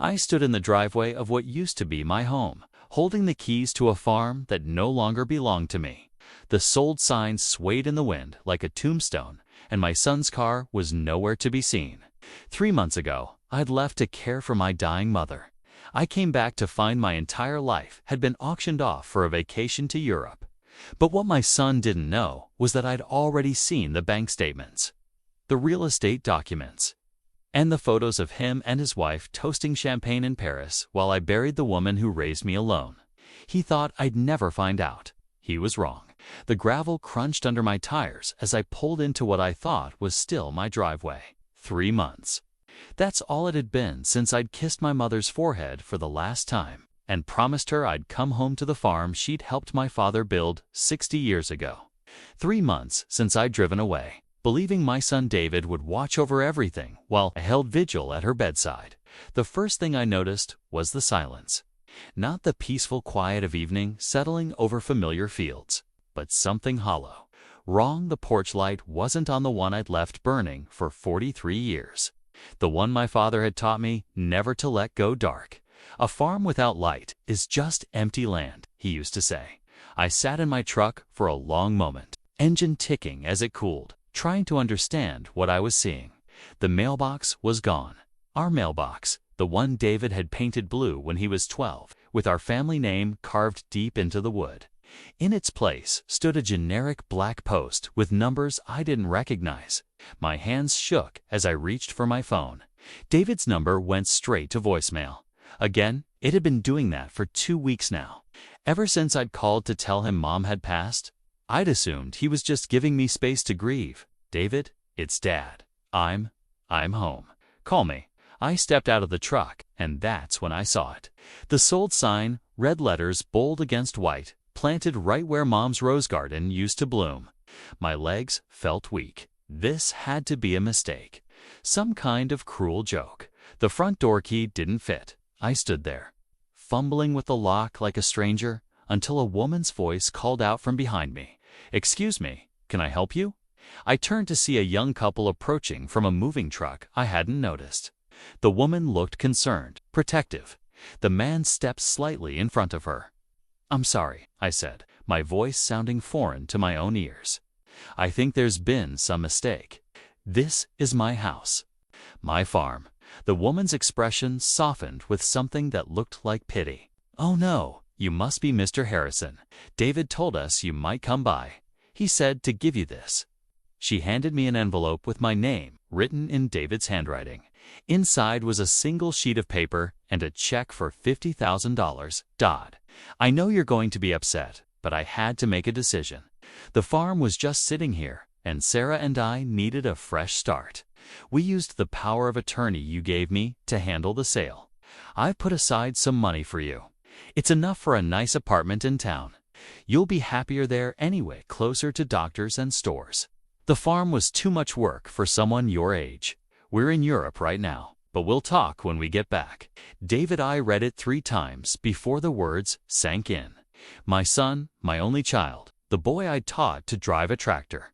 I stood in the driveway of what used to be my home, holding the keys to a farm that no longer belonged to me. The sold sign swayed in the wind like a tombstone, and my son's car was nowhere to be seen. 3 months ago, I'd left to care for my dying mother. I came back to find my entire life had been auctioned off for a vacation to Europe. But what my son didn't know was that I'd already seen the bank statements, the real estate documents, and the photos of him and his wife toasting champagne in Paris while I buried the woman who raised me alone. He thought I'd never find out. He was wrong. The gravel crunched under my tires as I pulled into what I thought was still my driveway. 3 months. That's all it had been since I'd kissed my mother's forehead for the last time and promised her I'd come home to the farm she'd helped my father build 60 years ago. 3 months since I'd driven away, believing my son David would watch over everything while I held vigil at her bedside. The first thing I noticed was the silence. Not the peaceful quiet of evening settling over familiar fields, but something hollow. Wrong, the porch light wasn't on the one I'd left burning for 43 years. The one my father had taught me never to let go dark. A farm without light is just empty land, he used to say. I sat in my truck for a long moment, engine ticking as it cooled, trying to understand what I was seeing. The mailbox was gone. Our mailbox, the one David had painted blue when he was 12, with our family name carved deep into the wood. In its place stood a generic black post with numbers I didn't recognize. My hands shook as I reached for my phone. David's number went straight to voicemail. Again, it had been doing that for 2 weeks now. Ever since I'd called to tell him Mom had passed, I'd assumed he was just giving me space to grieve. David, it's Dad. I'm home. Call me. I stepped out of the truck, and that's when I saw it. The sold sign, red letters bold against white, planted right where Mom's rose garden used to bloom. My legs felt weak. This had to be a mistake. Some kind of cruel joke. The front door key didn't fit. I stood there, fumbling with the lock like a stranger, until a woman's voice called out from behind me. "Excuse me, can I help you?" I turned to see a young couple approaching from a moving truck I hadn't noticed. The woman looked concerned, protective. The man stepped slightly in front of her. "I'm sorry," I said, my voice sounding foreign to my own ears. "I think there's been some mistake. This is my house, my farm." The woman's expression softened with something that looked like pity. "Oh no, you must be Mr. Harrison. David told us you might come by. He said to give you this." She handed me an envelope with my name written in David's handwriting. Inside was a single sheet of paper and a check for $50,000. "I know you're going to be upset, but I had to make a decision. The farm was just sitting here, and Sarah and I needed a fresh start. We used the power of attorney you gave me to handle the sale. I've put aside some money for you. It's enough for a nice apartment in town. You'll be happier there anyway, closer to doctors and stores. The farm was too much work for someone your age. We're in Europe right now, but we'll talk when we get back." David and I read it 3 times before the words sank in. My son, my only child, the boy I'd taught to drive a tractor.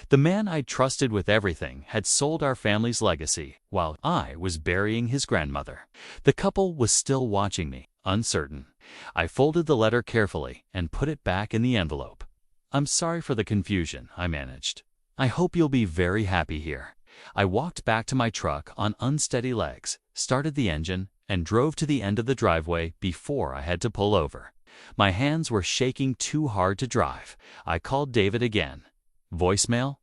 The man I'd trusted with everything had sold our family's legacy while I was burying his grandmother. The couple was still watching me, uncertain. I folded the letter carefully and put it back in the envelope. "I'm sorry for the confusion," I managed. "I hope you'll be very happy here." I walked back to my truck on unsteady legs, started the engine, and drove to the end of the driveway before I had to pull over. My hands were shaking too hard to drive. I called David again. Voicemail?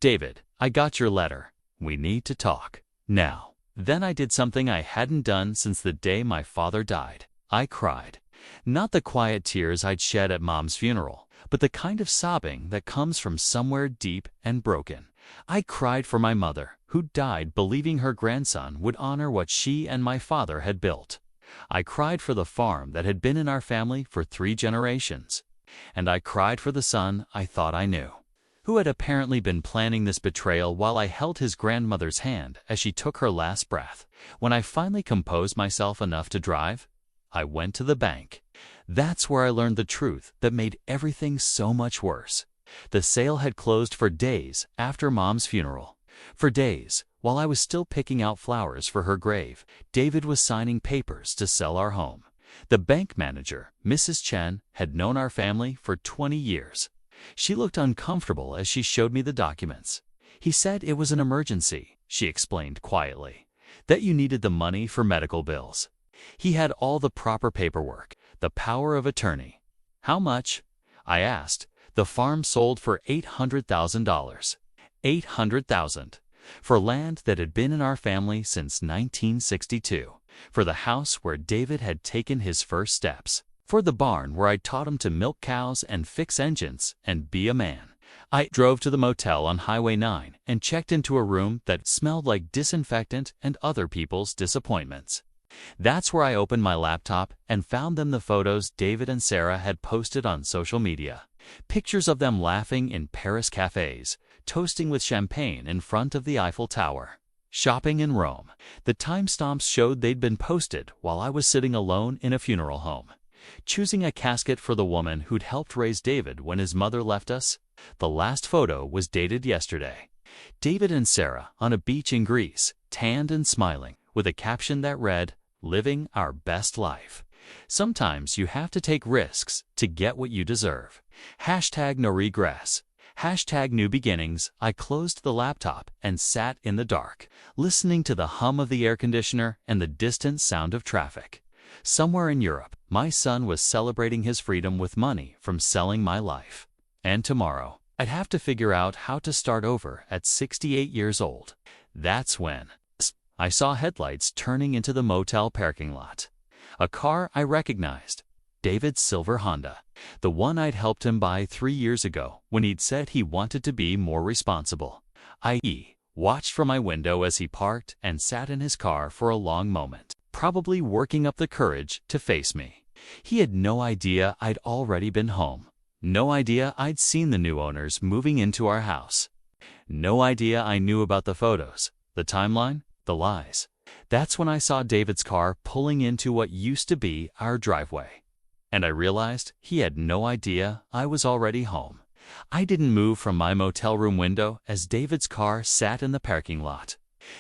"David, I got your letter. We need to talk now." Then I did something I hadn't done since the day my father died. I cried. Not the quiet tears I'd shed at Mom's funeral, but the kind of sobbing that comes from somewhere deep and broken. I cried for my mother, who died believing her grandson would honor what she and my father had built. I cried for the farm that had been in our family for 3 generations. And I cried for the son I thought I knew, who had apparently been planning this betrayal while I held his grandmother's hand as she took her last breath. When I finally composed myself enough to drive, I went to the bank. That's where I learned the truth that made everything so much worse. The sale had closed for days after Mom's funeral. For days, while I was still picking out flowers for her grave, David was signing papers to sell our home. The bank manager, Mrs. Chen, had known our family for 20 years. She looked uncomfortable as she showed me the documents. He said it was an emergency, she explained quietly, that you needed the money for medical bills. He had all the proper paperwork, the power of attorney. How much? I asked. The farm sold for $800,000. $800,000. For land that had been in our family since 1962. For the house where David had taken his first steps. For the barn where I taught him to milk cows and fix engines and be a man. I drove to the motel on Highway 9 and checked into a room that smelled like disinfectant and other people's disappointments. That's where I opened my laptop and found them the photos David and Sarah had posted on social media. Pictures of them laughing in Paris cafes, toasting with champagne in front of the Eiffel Tower, shopping in Rome. The timestamps showed they'd been posted while I was sitting alone in a funeral home, choosing a casket for the woman who'd helped raise David when his mother left us. The last photo was dated yesterday. David and Sarah on a beach in Greece, tanned and smiling, with a caption that read, "Living our best life." Sometimes you have to take risks to get what you deserve. Hashtag no regrets. Hashtag new beginnings. I closed the laptop and sat in the dark, listening to the hum of the air conditioner and the distant sound of traffic. Somewhere in Europe, my son was celebrating his freedom with money from selling my life. And tomorrow, I'd have to figure out how to start over at 68 years old. That's when I saw headlights turning into the motel parking lot. A car I recognized. David's silver Honda. The one I'd helped him buy 3 years ago when he'd said he wanted to be more responsible. I watched from my window as he parked and sat in his car for a long moment, probably working up the courage to face me. He had no idea I'd already been home. No idea I'd seen the new owners moving into our house. No idea I knew about the photos, the timeline, the lies. That's when I saw David's car pulling into what used to be our driveway. And I realized he had no idea I was already home. I didn't move from my motel room window as David's car sat in the parking lot.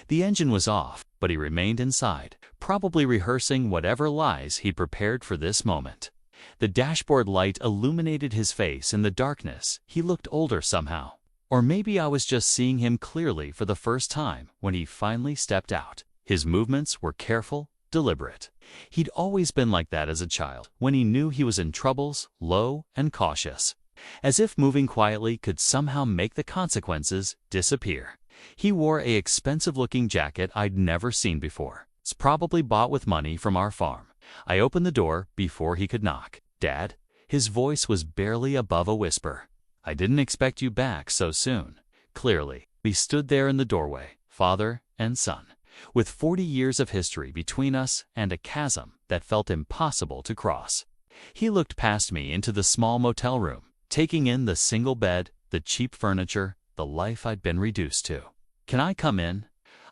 The engine was off, but he remained inside, probably rehearsing whatever lies he'd prepared for this moment. The dashboard light illuminated his face in the darkness. He looked older somehow. Or maybe I was just seeing him clearly for the first time when he finally stepped out. His movements were careful, deliberate. He'd always been like that as a child, when he knew he was in troubles, low and cautious. As if moving quietly could somehow make the consequences disappear. He wore an expensive-looking jacket I'd never seen before. It's probably bought with money from our farm. I opened the door before he could knock. "Dad?" His voice was barely above a whisper. "I didn't expect you back so soon." Clearly, we stood there in the doorway, father and son, with 40 years of history between us and a chasm that felt impossible to cross. He looked past me into the small motel room, taking in the single bed, the cheap furniture, the life I'd been reduced to. "Can I come in?"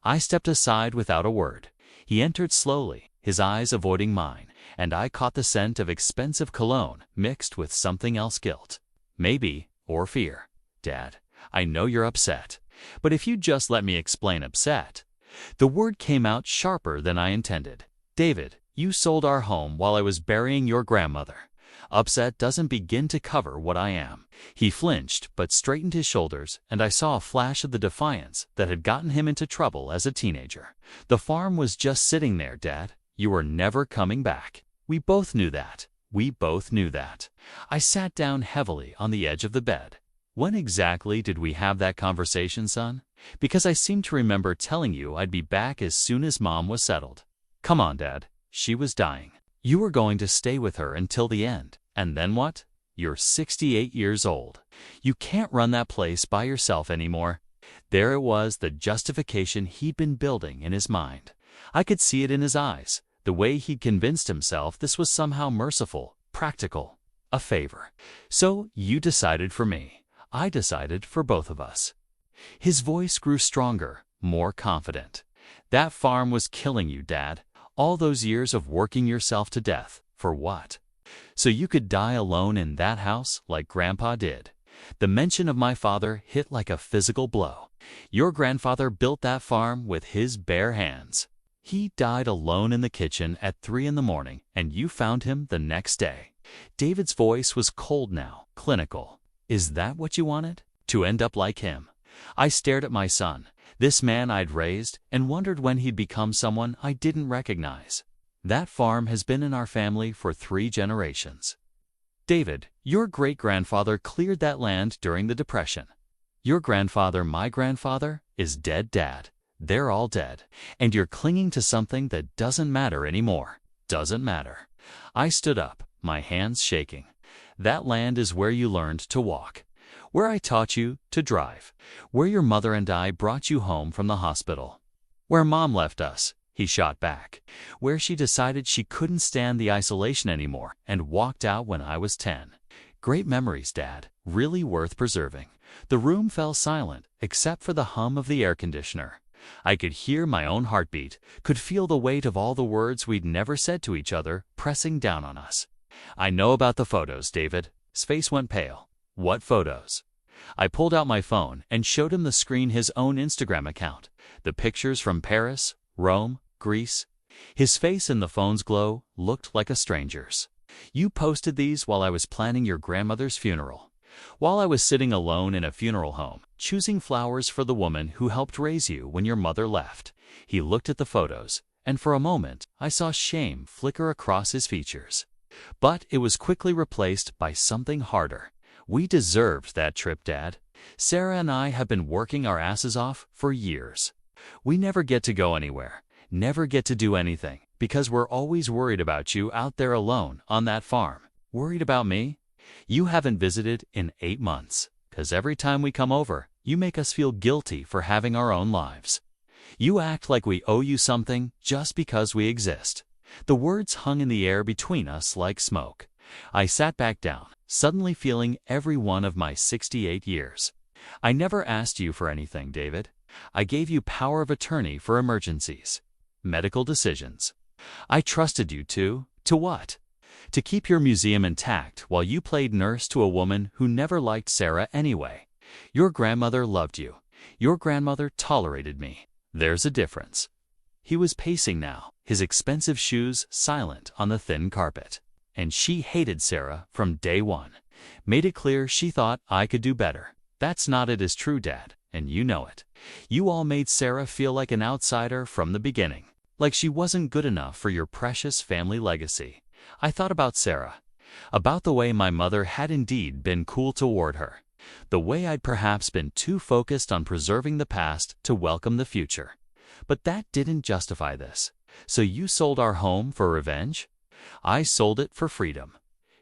I stepped aside without a word. He entered slowly, his eyes avoiding mine, and I caught the scent of expensive cologne mixed with something else, guilt. Maybe, or fear. "Dad, I know you're upset, but if you'd just let me explain upset." The word came out sharper than I intended. "David, you sold our home while I was burying your grandmother. Upset doesn't begin to cover what I am." He flinched but straightened his shoulders, and I saw a flash of the defiance that had gotten him into trouble as a teenager. "The farm was just sitting there, Dad. You were never coming back. We both knew that. We both knew that." I sat down heavily on the edge of the bed. "When exactly did we have that conversation, son? Because I seem to remember telling you I'd be back as soon as Mom was settled." "Come on, Dad. She was dying. You were going to stay with her until the end. And then what? You're 68 years old. You can't run that place by yourself anymore." There it was, the justification he'd been building in his mind. I could see it in his eyes, the way he'd convinced himself this was somehow merciful, practical, a favor. "So you decided for me. I decided for both of us." His voice grew stronger, more confident. "That farm was killing you, Dad. All those years of working yourself to death. For what? So you could die alone in that house like Grandpa did. The mention of my father hit like a physical blow. Your grandfather built that farm with his bare hands. He died alone in the kitchen at 3 in the morning, and you found him the next day. David's voice was cold now, clinical. Is that what you wanted? To end up like him? I stared at my son, this man I'd raised, and wondered when he'd become someone I didn't recognize. That farm has been in our family for 3 generations. David, your great-grandfather cleared that land during the Depression. Your grandfather, my grandfather, is dead, Dad. They're all dead. And you're clinging to something that doesn't matter anymore. Doesn't matter. I stood up, my hands shaking. That land is where you learned to walk, where I taught you to drive, where your mother and I brought you home from the hospital, where Mom left us, he shot back, where she decided she couldn't stand the isolation anymore and walked out when I was 10. Great memories, Dad, really worth preserving. The room fell silent, except for the hum of the air conditioner. I could hear my own heartbeat, could feel the weight of all the words we'd never said to each other pressing down on us. I know about the photos, David. His face went pale. What photos? I pulled out my phone and showed him the screen his own Instagram account. The pictures from Paris, Rome, Greece. His face in the phone's glow looked like a stranger's. You posted these while I was planning your grandmother's funeral. While I was sitting alone in a funeral home, choosing flowers for the woman who helped raise you when your mother left. He looked at the photos, and for a moment I saw shame flicker across his features. But it was quickly replaced by something harder. We deserved that trip, Dad. Sarah and I have been working our asses off for years. We never get to go anywhere, never get to do anything, because we're always worried about you out there alone on that farm. Worried about me? You haven't visited in 8 months, because every time we come over, you make us feel guilty for having our own lives. You act like we owe you something just because we exist. The words hung in the air between us like smoke. I sat back down, suddenly feeling every one of my 68 years. I never asked you for anything, David. I gave you power of attorney for emergencies, medical decisions. I trusted you to what? To keep your museum intact while you played nurse to a woman who never liked Sarah anyway. Your grandmother loved you. Your grandmother tolerated me. There's a difference. He was pacing now, his expensive shoes silent on the thin carpet. And she hated Sarah from day one. Made it clear she thought I could do better. That's not it is true, Dad, and you know it. You all made Sarah feel like an outsider from the beginning, like she wasn't good enough for your precious family legacy. I thought about Sarah, about the way my mother had indeed been cool toward her, the way I'd perhaps been too focused on preserving the past to welcome the future. But that didn't justify this. So you sold our home for revenge? I sold it for freedom.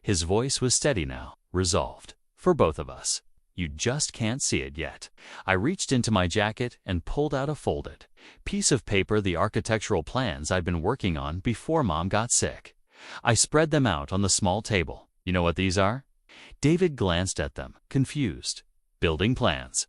His voice was steady now, resolved, for both of us. You just can't see it yet. I reached into my jacket and pulled out a folded piece of paper, the architectural plans I'd been working on before Mom got sick. I spread them out on the small table. You know what these are? David glanced at them, confused. Building plans.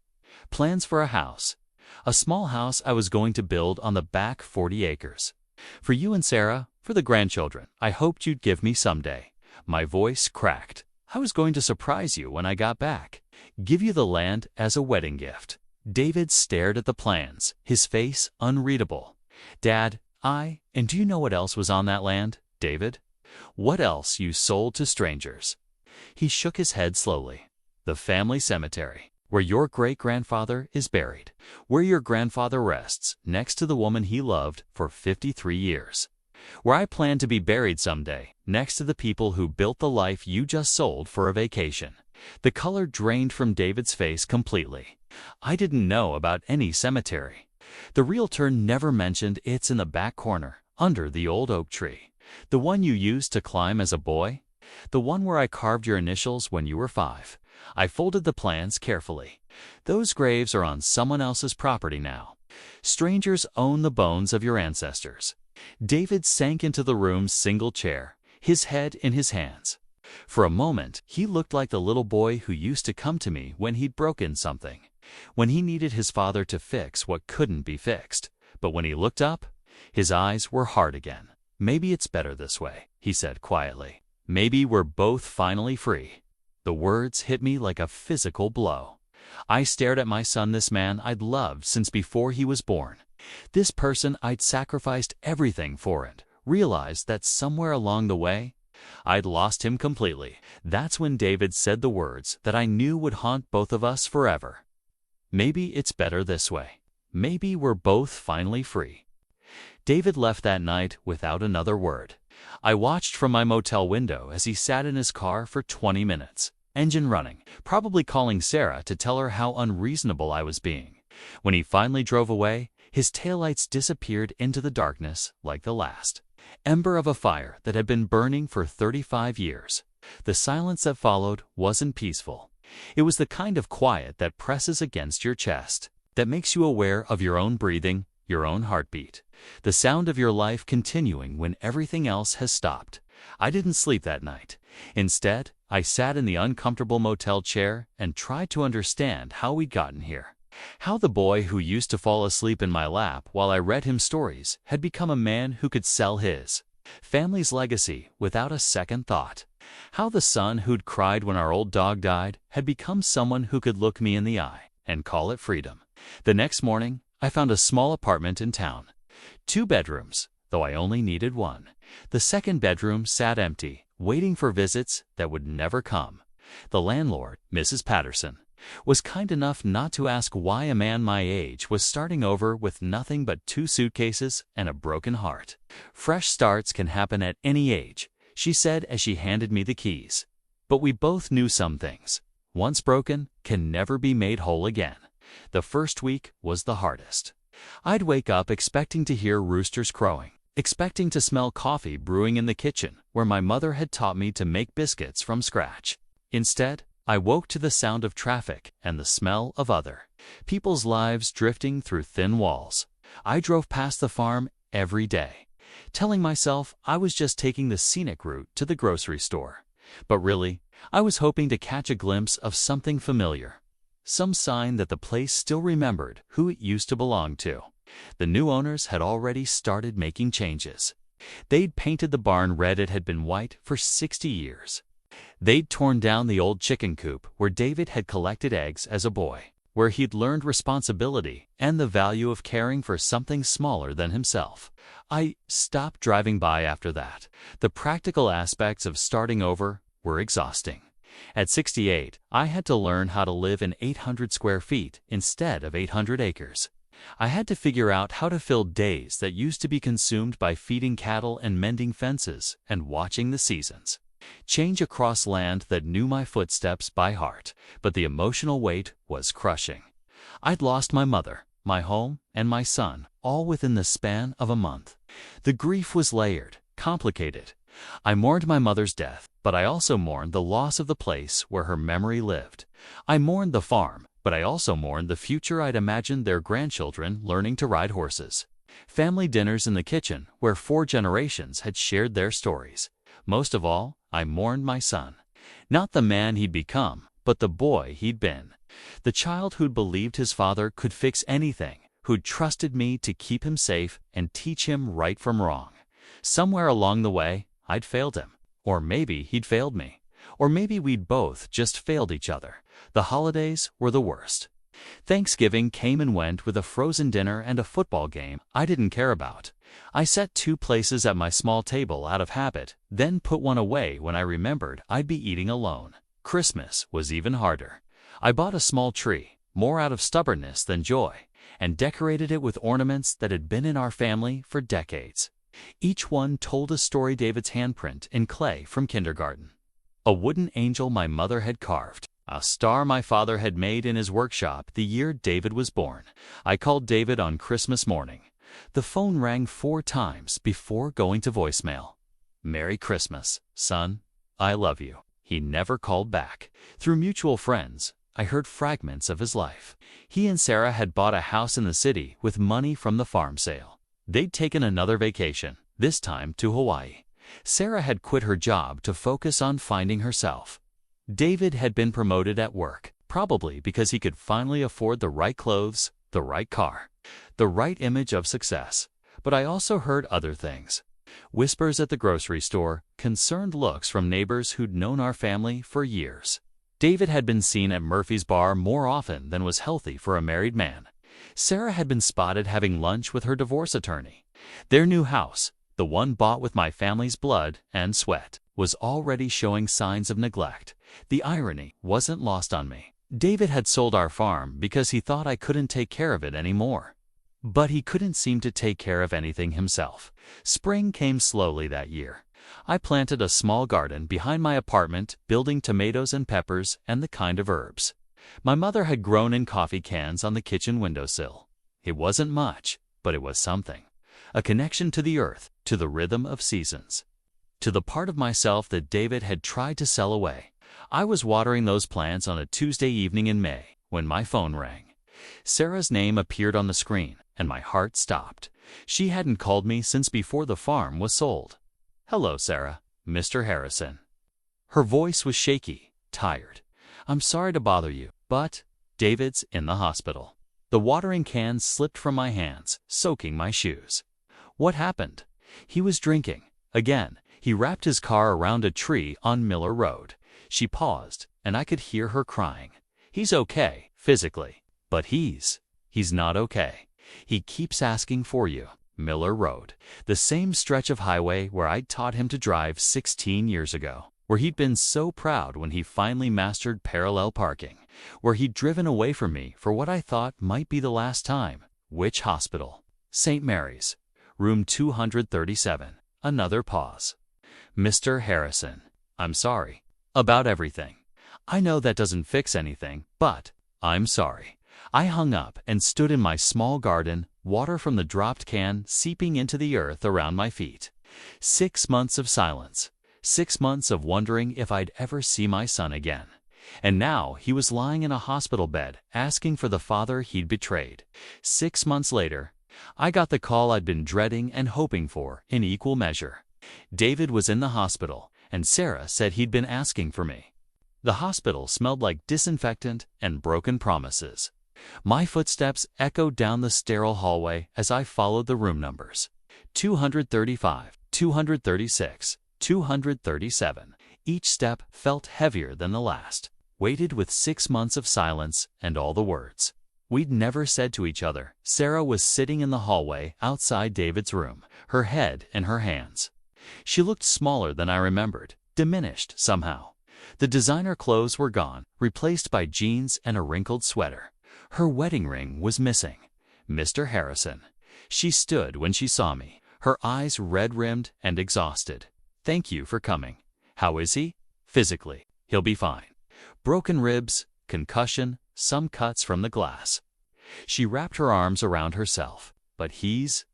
Plans for a house. A small house I was going to build on the back 40 acres. For you and Sarah, for the grandchildren I hoped you'd give me someday. My voice cracked. I was going to surprise you when I got back. Give you the land as a wedding gift. David stared at the plans, his face unreadable. Dad, and do you know what else was on that land, David? What else you sold to strangers? He shook his head slowly. The family cemetery, where your great-grandfather is buried, where your grandfather rests next to the woman he loved for 53 years, where I plan to be buried someday, next to the people who built the life you just sold for a vacation. The color drained from David's face completely. I didn't know about any cemetery. The realtor never mentioned it's in the back corner, under the old oak tree. The one you used to climb as a boy? The one where I carved your initials when you were 5. I folded the plans carefully. Those graves are on someone else's property now. Strangers own the bones of your ancestors. David sank into the room's single chair, his head in his hands. For a moment, he looked like the little boy who used to come to me when he'd broken something, when he needed his father to fix what couldn't be fixed. But when he looked up, his eyes were hard again. Maybe it's better this way, he said quietly. Maybe we're both finally free. The words hit me like a physical blow. I stared at my son, this man I'd loved since before he was born. This person I'd sacrificed everything for, and realized that somewhere along the way, I'd lost him completely. That's when David said the words that I knew would haunt both of us forever. Maybe it's better this way. Maybe we're both finally free. David left that night without another word. I watched from my motel window as he sat in his car for 20 minutes, engine running, probably calling Sarah to tell her how unreasonable I was being. When he finally drove away, his taillights disappeared into the darkness like the last ember of a fire that had been burning for 35 years. The silence that followed wasn't peaceful. It was the kind of quiet that presses against your chest, that makes you aware of your own breathing, your own heartbeat, the sound of your life continuing when everything else has stopped. I didn't sleep that night. Instead, I sat in the uncomfortable motel chair and tried to understand how we'd gotten here. How the boy who used to fall asleep in my lap while I read him stories had become a man who could sell his family's legacy without a second thought. How the son who'd cried when our old dog died had become someone who could look me in the eye and call it freedom. The next morning, I found a small apartment in town. 2 bedrooms, though I only needed 1. The second bedroom sat empty, waiting for visits that would never come. The landlord, Mrs. Patterson, was kind enough not to ask why a man my age was starting over with nothing but 2 suitcases and a broken heart. Fresh starts can happen at any age, she said as she handed me the keys. But we both knew some things, once broken, can never be made whole again. The first week was the hardest. I'd wake up expecting to hear roosters crowing, expecting to smell coffee brewing in the kitchen where my mother had taught me to make biscuits from scratch. Instead, I woke to the sound of traffic and the smell of other people's lives drifting through thin walls. I drove past the farm every day, telling myself I was just taking the scenic route to the grocery store. But really, I was hoping to catch a glimpse of something familiar, some sign that the place still remembered who it used to belong to. The new owners had already started making changes. They'd painted the barn red. It had been white for 60 years. They'd torn down the old chicken coop where David had collected eggs as a boy, where he'd learned responsibility and the value of caring for something smaller than himself. I stopped driving by after that. The practical aspects of starting over were exhausting. At 68, I had to learn how to live in 800 square feet instead of 800 acres. I had to figure out how to fill days that used to be consumed by feeding cattle and mending fences and watching the seasons change across land that knew my footsteps by heart, but the emotional weight was crushing. I'd lost my mother, my home, and my son, all within the span of a month. The grief was layered, complicated. I mourned my mother's death, but I also mourned the loss of the place where her memory lived. I mourned the farm, but I also mourned the future I'd imagined their grandchildren learning to ride horses. Family dinners in the kitchen where 4 generations had shared their stories. Most of all, I mourned my son. Not the man he'd become, but the boy he'd been. The child who'd believed his father could fix anything, who'd trusted me to keep him safe and teach him right from wrong. Somewhere along the way, I'd failed him. Or maybe he'd failed me. Or maybe we'd both just failed each other. The holidays were the worst. Thanksgiving came and went with a frozen dinner and a football game I didn't care about. I set 2 places at my small table out of habit, then put one away when I remembered I'd be eating alone. Christmas was even harder. I bought a small tree, more out of stubbornness than joy, and decorated it with ornaments that had been in our family for decades. Each one told a story, David's handprint in clay from kindergarten, a wooden angel my mother had carved, a star my father had made in his workshop the year David was born. I called David on Christmas morning. The phone rang 4 times before going to voicemail. "Merry Christmas, son. I love you." He never called back. Through mutual friends, I heard fragments of his life. He and Sarah had bought a house in the city with money from the farm sale. They'd taken another vacation, this time to Hawaii. Sarah had quit her job to focus on finding herself. David had been promoted at work, probably because he could finally afford the right clothes, the right car, the right image of success. But I also heard other things. Whispers at the grocery store, concerned looks from neighbors who'd known our family for years. David had been seen at Murphy's bar more often than was healthy for a married man. Sarah had been spotted having lunch with her divorce attorney. Their new house, the one bought with my family's blood and sweat, was already showing signs of neglect. The irony wasn't lost on me. David had sold our farm because he thought I couldn't take care of it anymore. But he couldn't seem to take care of anything himself. Spring came slowly that year. I planted a small garden behind my apartment, building tomatoes and peppers and the kind of herbs my mother had grown in coffee cans on the kitchen windowsill. It wasn't much, but it was something. A connection to the earth, to the rhythm of seasons, to the part of myself that David had tried to sell away. I was watering those plants on a Tuesday evening in May when my phone rang. Sarah's name appeared on the screen, and my heart stopped. She hadn't called me since before the farm was sold. "Hello, Sarah, Mr. Harrison." Her voice was shaky, tired. "I'm sorry to bother you, but David's in the hospital." The watering can slipped from my hands, soaking my shoes. What happened? He was drinking. Again, he wrapped his car around a tree on Miller Road. She paused, and I could hear her crying. "He's okay, physically, but he's not okay. He keeps asking for you." Miller Road, the same stretch of highway where I'd taught him to drive 16 years ago, where he'd been so proud when he finally mastered parallel parking, where he'd driven away from me for what I thought might be the last time. Which hospital? St. Mary's, room 237. Another pause. "Mr. Harrison, I'm sorry about everything. I know that doesn't fix anything, but I'm sorry." I hung up and stood in my small garden, water from the dropped can seeping into the earth around my feet. 6 months of silence. 6 months of wondering if I'd ever see my son again. And now he was lying in a hospital bed, asking for the father he'd betrayed. 6 months later, I got the call I'd been dreading and hoping for in equal measure. David was in the hospital, and Sarah said he'd been asking for me. The hospital smelled like disinfectant and broken promises. My footsteps echoed down the sterile hallway as I followed the room numbers. 235, 236, 237. Each step felt heavier than the last, weighted with 6 months of silence and all the words we'd never said to each other. Sarah was sitting in the hallway outside David's room, her head in her hands. She looked smaller than I remembered, diminished somehow. The designer clothes were gone, replaced by jeans and a wrinkled sweater. Her wedding ring was missing. "Mr. Harrison." She stood when she saw me, her eyes red-rimmed and exhausted. "Thank you for coming. How is he?" "Physically, he'll be fine. Broken ribs, concussion, some cuts from the glass." She wrapped her arms around herself. "But he's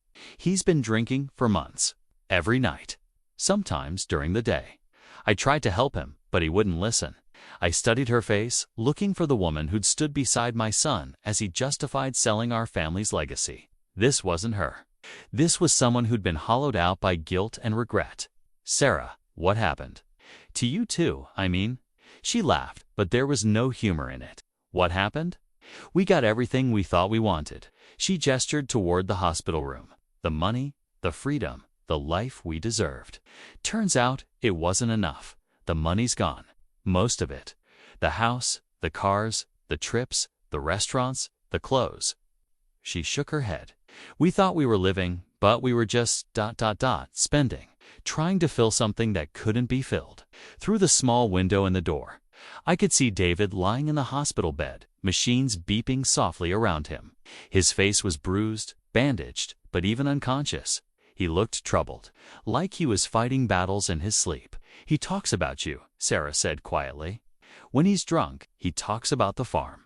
been drinking for months. Every night. Sometimes during the day. I tried to help him, but he wouldn't listen." I studied her face, looking for the woman who'd stood beside my son as he justified selling our family's legacy. This wasn't her. This was someone who'd been hollowed out by guilt and regret. "Sarah, what happened?" "To you too, I mean." She laughed, but there was no humor in it. "What happened?" "We got everything we thought we wanted." She gestured toward the hospital room. "The money, the freedom, the life we deserved. Turns out it wasn't enough. The money's gone. Most of it. The house, the cars, the trips, the restaurants, the clothes." She shook her head. "We thought we were living, but we were just spending, trying to fill something that couldn't be filled." Through the small window in the door, I could see David lying in the hospital bed, machines beeping softly around him. His face was bruised, bandaged, but even unconscious. He looked troubled, like he was fighting battles in his sleep. "He talks about you," Sarah said quietly. "When he's drunk, he talks about the farm,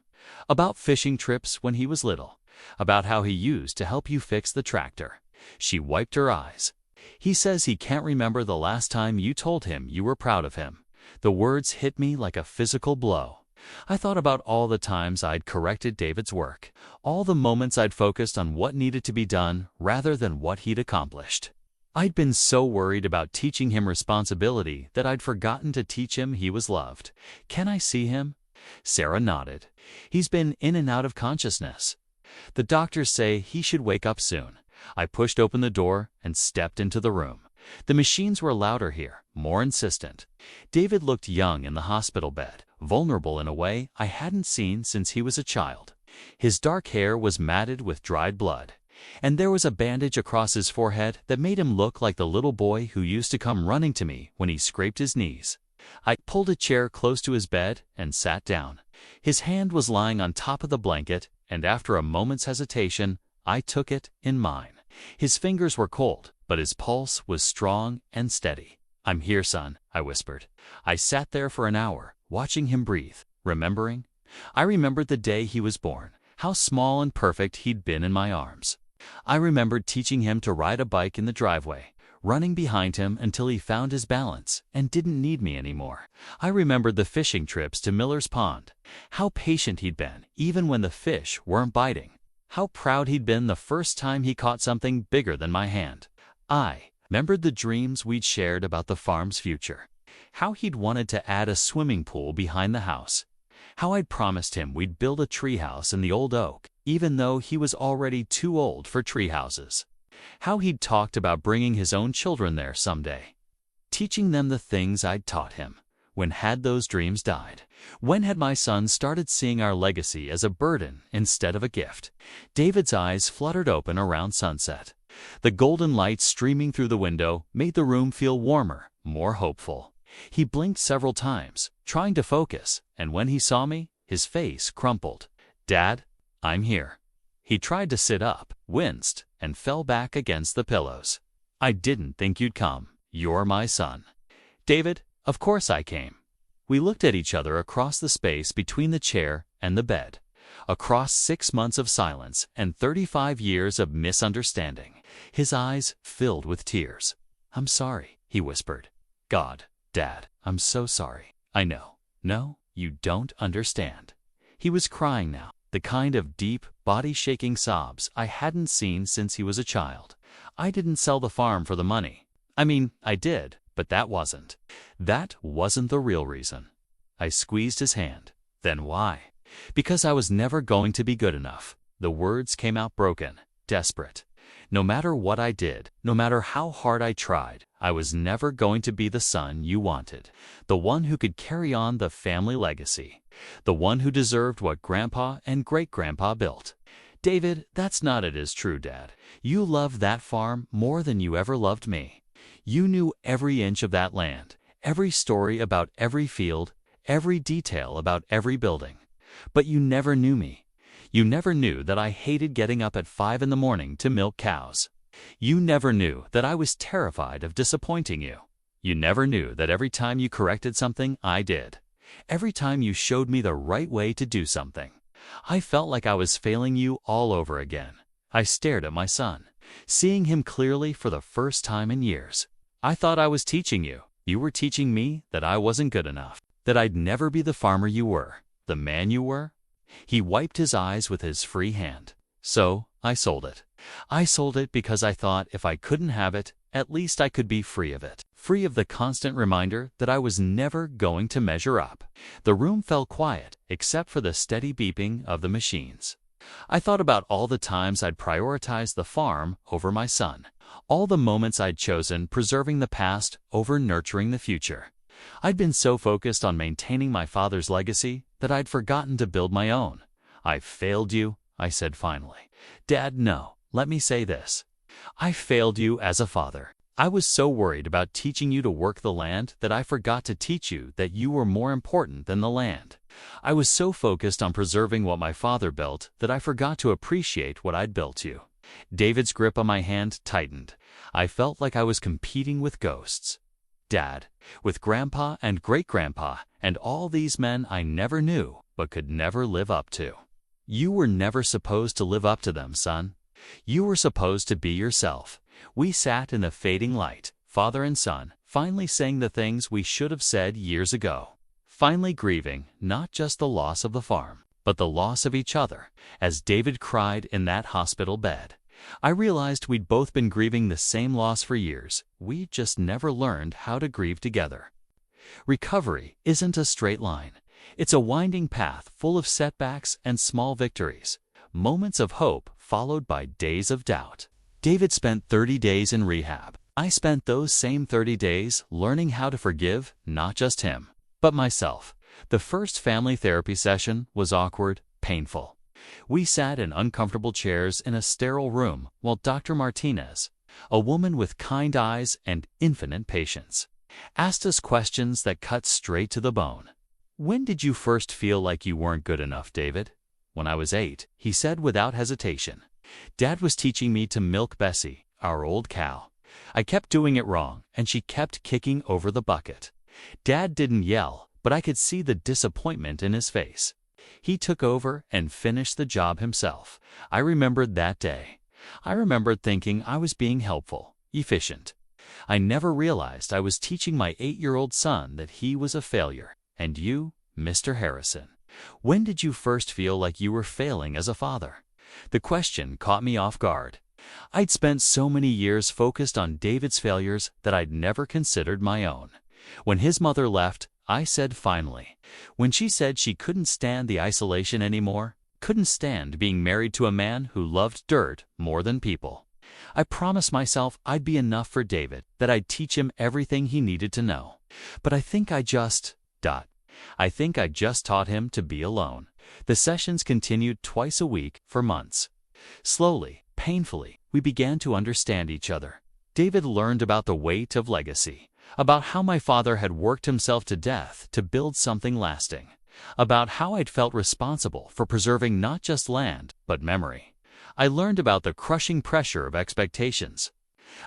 about fishing trips when he was little, about how he used to help you fix the tractor." She wiped her eyes. "He says he can't remember the last time you told him you were proud of him." The words hit me like a physical blow. I thought about all the times I'd corrected David's work, all the moments I'd focused on what needed to be done rather than what he'd accomplished. I'd been so worried about teaching him responsibility that I'd forgotten to teach him he was loved. "Can I see him?" Sarah nodded. "He's been in and out of consciousness. The doctors say he should wake up soon." I pushed open the door and stepped into the room. The machines were louder here, more insistent. David looked young in the hospital bed, vulnerable in a way I hadn't seen since he was a child. His dark hair was matted with dried blood, and there was a bandage across his forehead that made him look like the little boy who used to come running to me when he scraped his knees. I pulled a chair close to his bed and sat down. His hand was lying on top of the blanket, and after a moment's hesitation, I took it in mine. His fingers were cold, but his pulse was strong and steady. "I'm here, son," I whispered. I sat there for an hour, watching him breathe, remembering. I remembered the day he was born, how small and perfect he'd been in my arms. I remembered teaching him to ride a bike in the driveway, running behind him until he found his balance and didn't need me anymore. I remembered the fishing trips to Miller's Pond, how patient he'd been even when the fish weren't biting, how proud he'd been the first time he caught something bigger than my hand. I remembered the dreams we'd shared about the farm's future, how he'd wanted to add a swimming pool behind the house, how I'd promised him we'd build a treehouse in the old oak, even though he was already too old for treehouses, how he'd talked about bringing his own children there someday, teaching them the things I'd taught him. When had those dreams died? When had my son started seeing our legacy as a burden instead of a gift? David's eyes fluttered open around sunset. The golden light streaming through the window made the room feel warmer, more hopeful. He blinked several times, trying to focus, and when he saw me, his face crumpled. "Dad, I'm here." He tried to sit up, winced, and fell back against the pillows. "I didn't think you'd come. You're my son." "David, of course I came." We looked at each other across the space between the chair and the bed, across 6 months of silence and 35 years of misunderstanding. His eyes filled with tears. "I'm sorry," he whispered. "God, Dad, I'm so sorry. I know. No, you don't understand." He was crying now, the kind of deep, body-shaking sobs I hadn't seen since he was a child. "I didn't sell the farm for the money. I mean, I did, but that wasn't the real reason." I squeezed his hand. "Then why?" "Because I was never going to be good enough." The words came out broken, desperate. "No matter what I did, no matter how hard I tried, I was never going to be the son you wanted, the one who could carry on the family legacy, the one who deserved what Grandpa and Great-Grandpa built." "David, that's not it is true, Dad. You loved that farm more than you ever loved me. You knew every inch of that land, every story about every field, every detail about every building. But you never knew me. You never knew that I hated getting up at 5 in the morning to milk cows. You never knew that I was terrified of disappointing you. You never knew that every time you corrected something I did, every time you showed me the right way to do something, I felt like I was failing you all over again." I stared at my son, seeing him clearly for the first time in years. "I thought I was teaching you. You were teaching me that I wasn't good enough, that I'd never be the farmer you were, the man you were." He wiped his eyes with his free hand. "So, I sold it. I sold it because I thought if I couldn't have it, at least I could be free of it. Free of the constant reminder that I was never going to measure up." The room fell quiet, except for the steady beeping of the machines. I thought about all the times I'd prioritized the farm over my son, all the moments I'd chosen preserving the past over nurturing the future. I'd been so focused on maintaining my father's legacy that I'd forgotten to build my own. "I failed you," I said finally. "Dad, no, let me say this. I failed you as a father. I was so worried about teaching you to work the land that I forgot to teach you that you were more important than the land. I was so focused on preserving what my father built that I forgot to appreciate what I'd built you." David's grip on my hand tightened. I felt like I was competing with ghosts. "Dad, with Grandpa and Great-Grandpa and all these men I never knew but could never live up to. You were never supposed to live up to them, son. You were supposed to be yourself." We sat in the fading light, father and son, finally saying the things we should have said years ago. Finally grieving not just the loss of the farm, but the loss of each other, as David cried in that hospital bed. I realized we'd both been grieving the same loss for years. We just never learned how to grieve together. Recovery isn't a straight line. It's a winding path full of setbacks and small victories, moments of hope followed by days of doubt. David spent 30 days in rehab. I spent those same 30 days learning how to forgive not just him, but myself. The first family therapy session was awkward, painful. We sat in uncomfortable chairs in a sterile room while Dr. Martinez, a woman with kind eyes and infinite patience, asked us questions that cut straight to the bone. "When did you first feel like you weren't good enough, David?" "When I was 8, he said without hesitation. "Dad was teaching me to milk Bessie, our old cow. I kept doing it wrong, and she kept kicking over the bucket. Dad didn't yell, but I could see the disappointment in his face. He took over and finished the job himself. I remembered that day. I remembered thinking I was being helpful, efficient. I never realized I was teaching my 8-year-old son that he was a failure. And you, Mr. Harrison, when did you first feel like you were failing as a father?" The question caught me off guard. I'd spent so many years focused on David's failures that I'd never considered my own. When his mother left, I said finally, when she said she couldn't stand the isolation anymore, couldn't stand being married to a man who loved dirt more than people. I promised myself I'd be enough for David, that I'd teach him everything he needed to know. But I think I just taught him to be alone. The sessions continued twice a week for months. Slowly, painfully, we began to understand each other. David learned about the weight of legacy, about how my father had worked himself to death to build something lasting, about how I'd felt responsible for preserving not just land, but memory. I learned about the crushing pressure of expectations,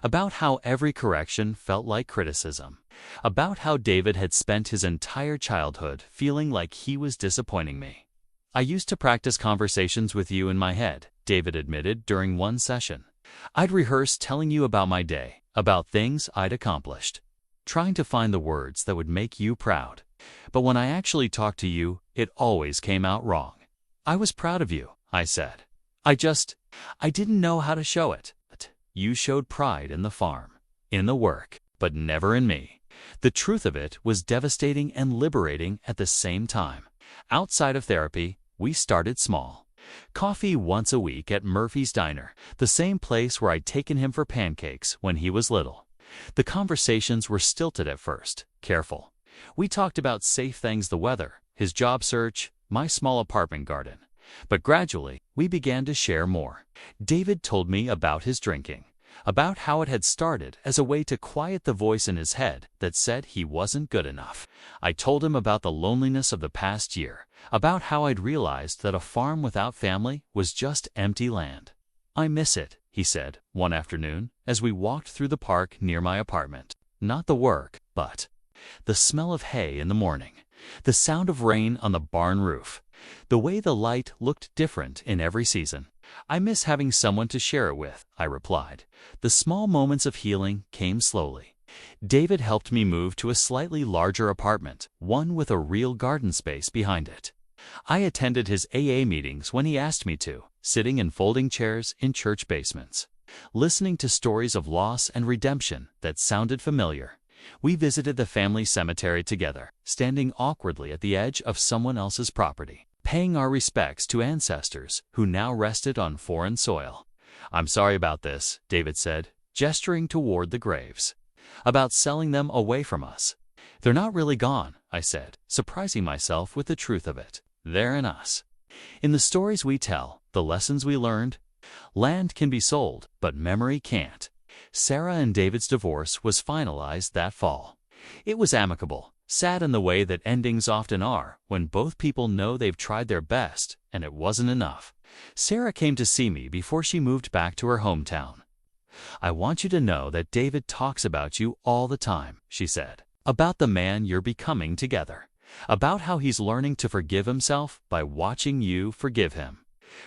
about how every correction felt like criticism, about how David had spent his entire childhood feeling like he was disappointing me. "I used to practice conversations with you in my head," David admitted during one session. "I'd rehearse telling you about my day, about things I'd accomplished, trying to find the words that would make you proud. But when I actually talked to you, it always came out wrong. I was proud of you," I said. I didn't know how to show it. You showed pride in the farm, in the work, but never in me." The truth of it was devastating and liberating at the same time. Outside of therapy, we started small. Coffee once a week at Murphy's Diner, the same place where I'd taken him for pancakes when he was little. The conversations were stilted at first, careful. We talked about safe things, the weather, his job search, my small apartment garden. But gradually, we began to share more. David told me about his drinking, about how it had started as a way to quiet the voice in his head that said he wasn't good enough. I told him about the loneliness of the past year, about how I'd realized that a farm without family was just empty land. "I miss it," he said one afternoon as we walked through the park near my apartment. "Not the work, but the smell of hay in the morning, the sound of rain on the barn roof, the way the light looked different in every season. I miss having someone to share it with," I replied. The small moments of healing came slowly. David helped me move to a slightly larger apartment, one with a real garden space behind it. I attended his AA meetings when he asked me to, sitting in folding chairs in church basements, listening to stories of loss and redemption that sounded familiar. We visited the family cemetery together, standing awkwardly at the edge of someone else's property, paying our respects to ancestors who now rested on foreign soil. "I'm sorry about this," David said, gesturing toward the graves. "About selling them away from us." "They're not really gone," I said, surprising myself with the truth of it. "They're in us. In the stories we tell, the lessons we learned. Land can be sold, but memory can't." Sarah and David's divorce was finalized that fall. It was amicable, sad in the way that endings often are, when both people know they've tried their best and it wasn't enough. Sarah came to see me before she moved back to her hometown. "I want you to know that David talks about you all the time," she said, "about the man you're becoming together, about how he's learning to forgive himself by watching you forgive him."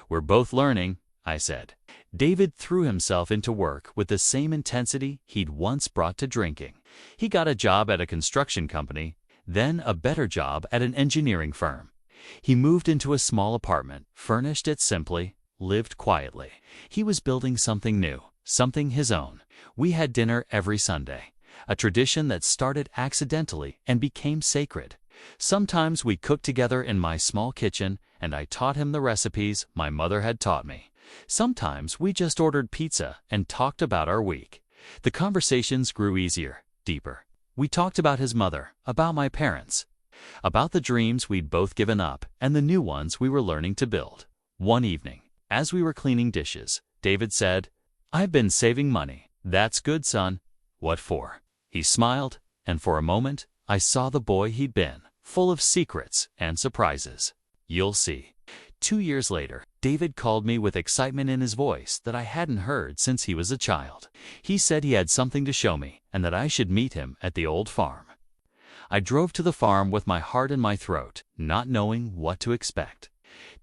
"We're both learning," I said. David threw himself into work with the same intensity he'd once brought to drinking. He got a job at a construction company, then a better job at an engineering firm. He moved into a small apartment, furnished it simply, lived quietly. He was building something new, something his own. We had dinner every Sunday, a tradition that started accidentally and became sacred. Sometimes we cooked together in my small kitchen, and I taught him the recipes my mother had taught me. Sometimes we just ordered pizza and talked about our week. The conversations grew easier, deeper. We talked about his mother, about my parents. about the dreams we'd both given up and the new ones we were learning to build. One evening, as we were cleaning dishes, David said, "I've been saving money." "That's good, son." "What for?" He smiled, and for a moment, I saw the boy he'd been, full of secrets and surprises. "You'll see." 2 years later, David called me with excitement in his voice that I hadn't heard since he was a child. He said he had something to show me and that I should meet him at the old farm. I drove to the farm with my heart in my throat, not knowing what to expect.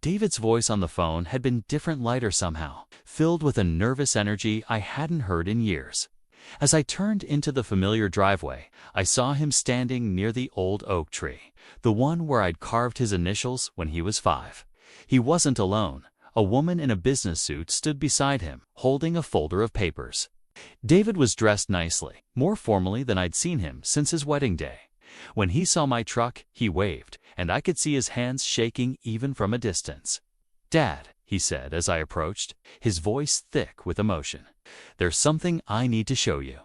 David's voice on the phone had been different, lighter somehow, filled with a nervous energy I hadn't heard in years. As I turned into the familiar driveway, I saw him standing near the old oak tree, the one where I'd carved his initials when he was 5. He wasn't alone. A woman in a business suit stood beside him, holding a folder of papers. David was dressed nicely, more formally than I'd seen him since his wedding day. When he saw my truck, he waved, and I could see his hands shaking even from a distance. "Dad," he said as I approached, his voice thick with emotion, "there's something I need to show you."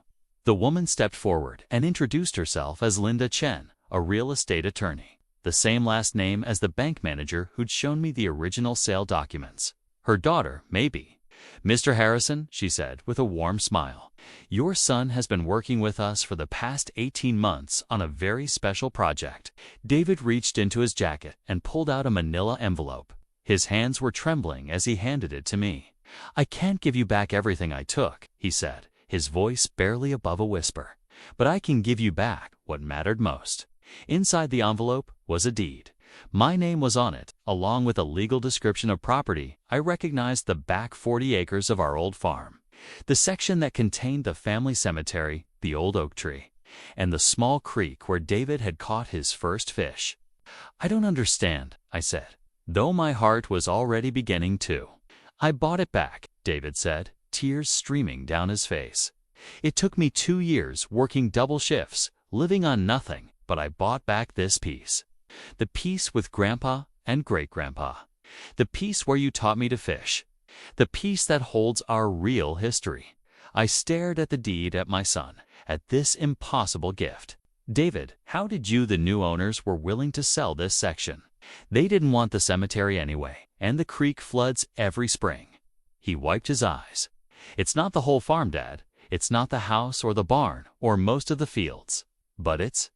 The woman stepped forward and introduced herself as Linda Chen, a real estate attorney, the same last name as the bank manager who'd shown me the original sale documents. Her daughter, maybe. "Mr. Harrison," she said with a warm smile, "your son has been working with us for the past 18 months on a very special project." David reached into his jacket and pulled out a manila envelope. His hands were trembling as he handed it to me. "I can't give you back everything I took," he said, his voice barely above a whisper, "but I can give you back what mattered most." Inside the envelope was a deed. My name was on it, along with a legal description of property. I recognized the back 40 acres of our old farm, the section that contained the family cemetery, the old oak tree, and the small creek where David had caught his first fish. "I don't understand," I said, though my heart was already beginning to. "I bought it back," David said, tears streaming down his face. "It took me 2 years working double shifts, living on nothing, but I bought back this piece. The piece with Grandpa and Great-Grandpa. The piece where you taught me to fish. The piece that holds our real history." I stared at the deed, at my son, at this impossible gift. "David, how did you, the new owners, were willing to sell this section? They didn't want the cemetery anyway, and the creek floods every spring." He wiped his eyes. "It's not the whole farm, Dad. It's not the house or the barn or most of the fields. But it's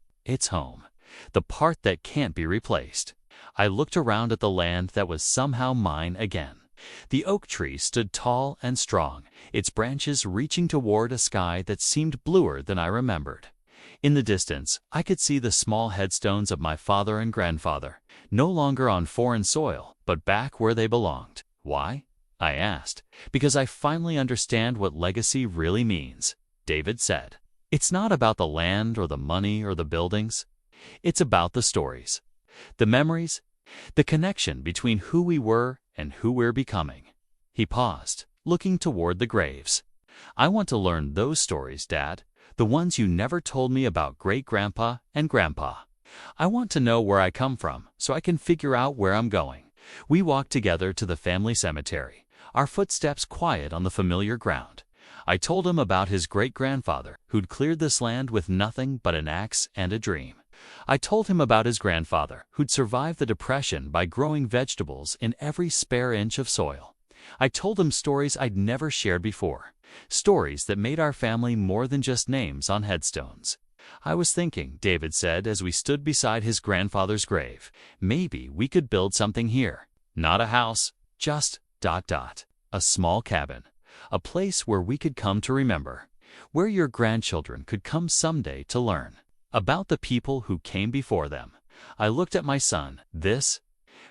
home. The part that can't be replaced." I looked around at the land that was somehow mine again. The oak tree stood tall and strong, its branches reaching toward a sky that seemed bluer than I remembered. In the distance, I could see the small headstones of my father and grandfather, no longer on foreign soil, but back where they belonged. "Why?" I asked. "Because I finally understand what legacy really means," David said. "It's not about the land or the money or the buildings. It's about the stories, the memories, the connection between who we were and who we're becoming." He paused, looking toward the graves. "I want to learn those stories, Dad, the ones you never told me about Great-Grandpa and Grandpa. I want to know where I come from so I can figure out where I'm going." We walked together to the family cemetery, our footsteps quiet on the familiar ground. I told him about his great-grandfather who'd cleared this land with nothing but an axe and a dream. I told him about his grandfather who'd survived the Depression by growing vegetables in every spare inch of soil. I told him stories I'd never shared before, stories that made our family more than just names on headstones. "I was thinking," David said as we stood beside his grandfather's grave, "maybe we could build something here. Not a house, just ... a small cabin. A place where we could come to remember, where your grandchildren could come someday to learn about the people who came before them." I looked at my son, this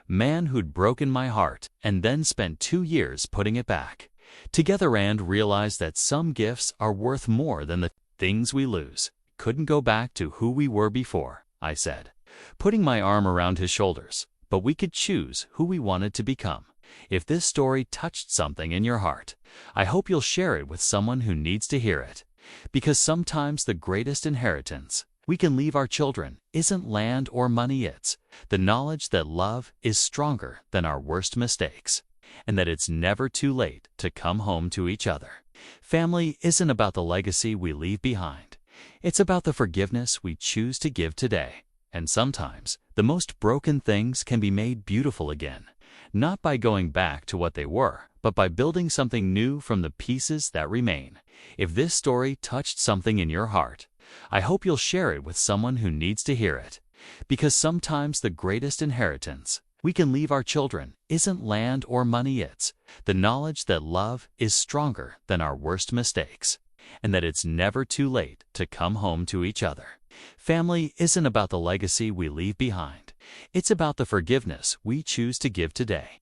man who'd broken my heart and then spent 2 years putting it back together, and realized that some gifts are worth more than the things we lose. "Couldn't go back to who we were before," I said, putting my arm around his shoulders, "but we could choose who we wanted to become." If this story touched something in your heart, I hope you'll share it with someone who needs to hear it. Because sometimes the greatest inheritance we can leave our children isn't land or money, it's the knowledge that love is stronger than our worst mistakes, and that it's never too late to come home to each other. Family isn't about the legacy we leave behind. It's about the forgiveness we choose to give today. And sometimes, the most broken things can be made beautiful again, not by going back to what they were, but by building something new from the pieces that remain. If this story touched something in your heart, I hope you'll share it with someone who needs to hear it. Because sometimes the greatest inheritance we can leave our children isn't land or money, it's the knowledge that love is stronger than our worst mistakes, and that it's never too late to come home to each other. Family isn't about the legacy we leave behind. It's about the forgiveness we choose to give today.